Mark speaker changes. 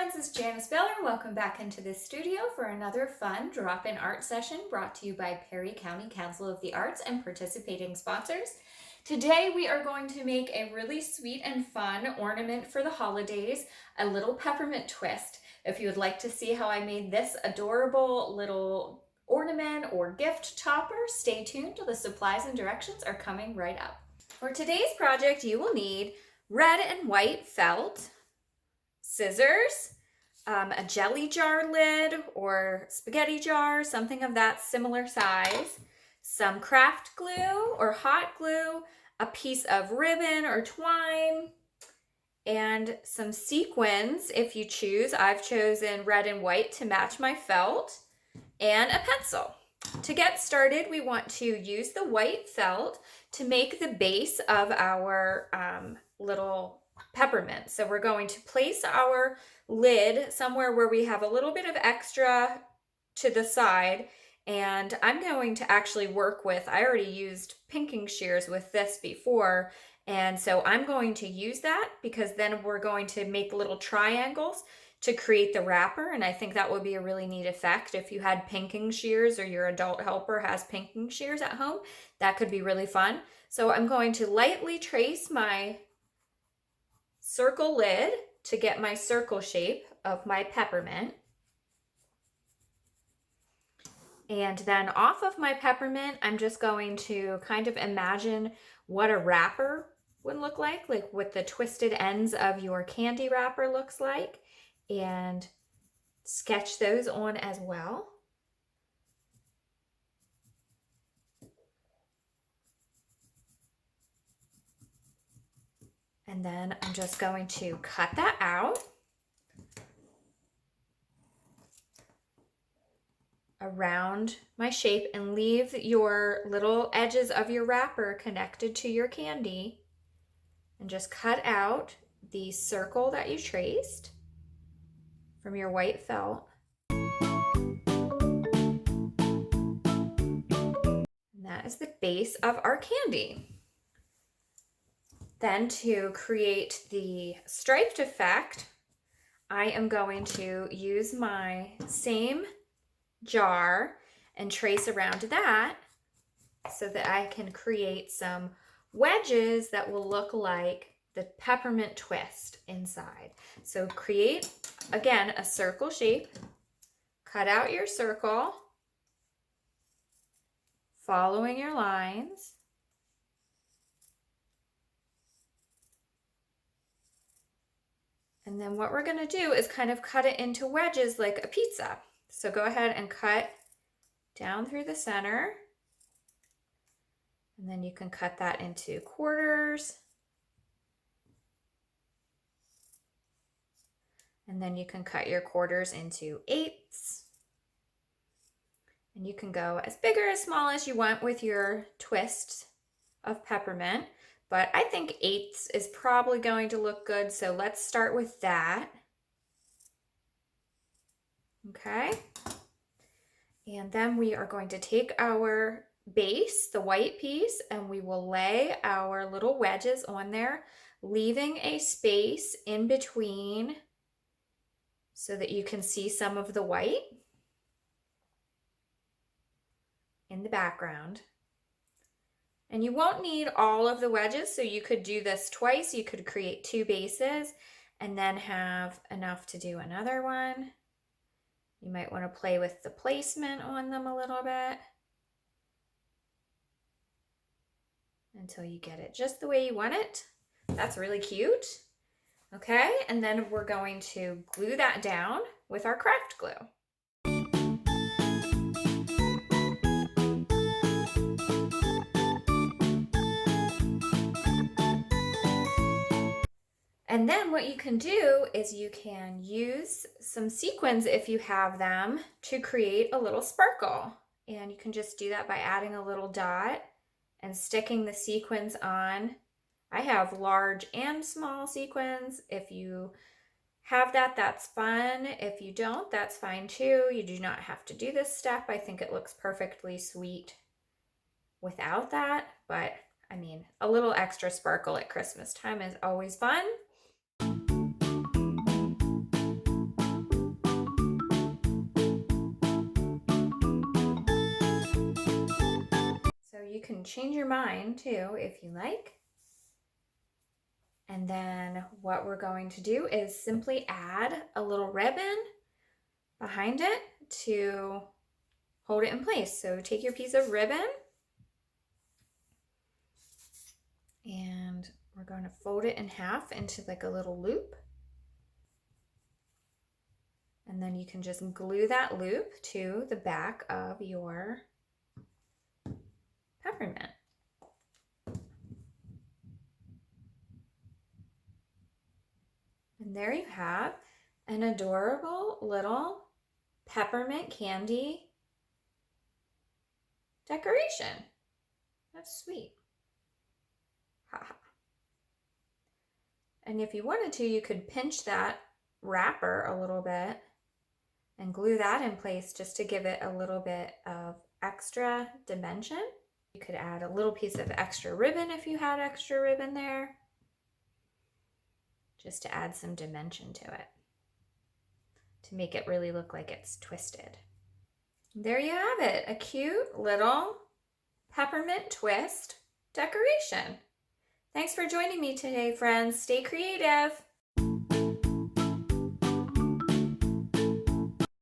Speaker 1: friends, it's Janice Beller. Welcome back into this studio for another fun drop-in art session brought to you by Perry County Council of the Arts and participating sponsors. Today we are going to make a really sweet and fun ornament for the holidays, a little peppermint twist. If you would like to see how I made this adorable little ornament or gift topper, stay tuned. The supplies and directions are coming right up. For today's project, you will need red and white felt, scissors, a jelly jar lid or spaghetti jar, something of that similar size, some craft glue or hot glue, a piece of ribbon or twine, and some sequins if you choose. I've chosen red and white to match my felt, and a pencil. To get started, we want to use the white felt to make the base of our little peppermint. So we're going to place our lid somewhere where we have a little bit of extra to the side, and I'm going to actually work with, I already used pinking shears with this before, and so I'm going to use that because then we're going to make little triangles to create the wrapper, and I think that would be a really neat effect. If you had pinking shears or your adult helper has pinking shears at home, that could be really fun. So I'm going to lightly trace my circle lid to get my circle shape of my peppermint. And then off of my peppermint, I'm just going to kind of imagine what a wrapper would look like what the twisted ends of your candy wrapper looks like, and sketch those on as well. And then I'm just going to cut that out around my shape and leave your little edges of your wrapper connected to your candy, and just cut out the circle that you traced from your white felt. And that is the base of our candy. Then to create the striped effect, I am going to use my same jar and trace around that so that I can create some wedges that will look like the peppermint twist inside. So create, again, a circle shape, cut out your circle, following your lines. And then what we're going to do is kind of cut it into wedges like a pizza. So go ahead and cut down through the center. And then you can cut that into quarters. And then you can cut your quarters into eighths. And you can go as big or as small as you want with your twist of peppermint. But I think eighths is probably going to look good, so let's start with that. Okay. And then we are going to take our base, the white piece, and we will lay our little wedges on there, leaving a space in between so that you can see some of the white in the background. And you won't need all of the wedges, so you could do this twice. You could create two bases and then have enough to do another one. You might want to play with the placement on them a little bit until you get it just the way you want it. That's really cute. Okay, and then we're going to glue that down with our craft glue. And then what you can do is you can use some sequins, if you have them, to create a little sparkle. And you can just do that by adding a little dot and sticking the sequins on. I have large and small sequins. If you have that, that's fun. If you don't, that's fine too. You do not have to do this step. I think it looks perfectly sweet without that. But I mean, a little extra sparkle at Christmas time is always fun. can change your mind too if you like. And then what we're going to do is simply add a little ribbon behind it to hold it in place. So take your piece of ribbon and we're going to fold it in half into like a little loop. And then you can just glue that loop to the back of your peppermint. And there you have an adorable little peppermint candy decoration. That's sweet. Haha. And if you wanted to, you could pinch that wrapper a little bit and glue that in place just to give it a little bit of extra dimension. You could add a little piece of extra ribbon if you had extra ribbon there, just to add some dimension to it, to make it really look like it's twisted. There you have it, a cute little peppermint twist decoration. Thanks for joining me today, friends. Stay creative.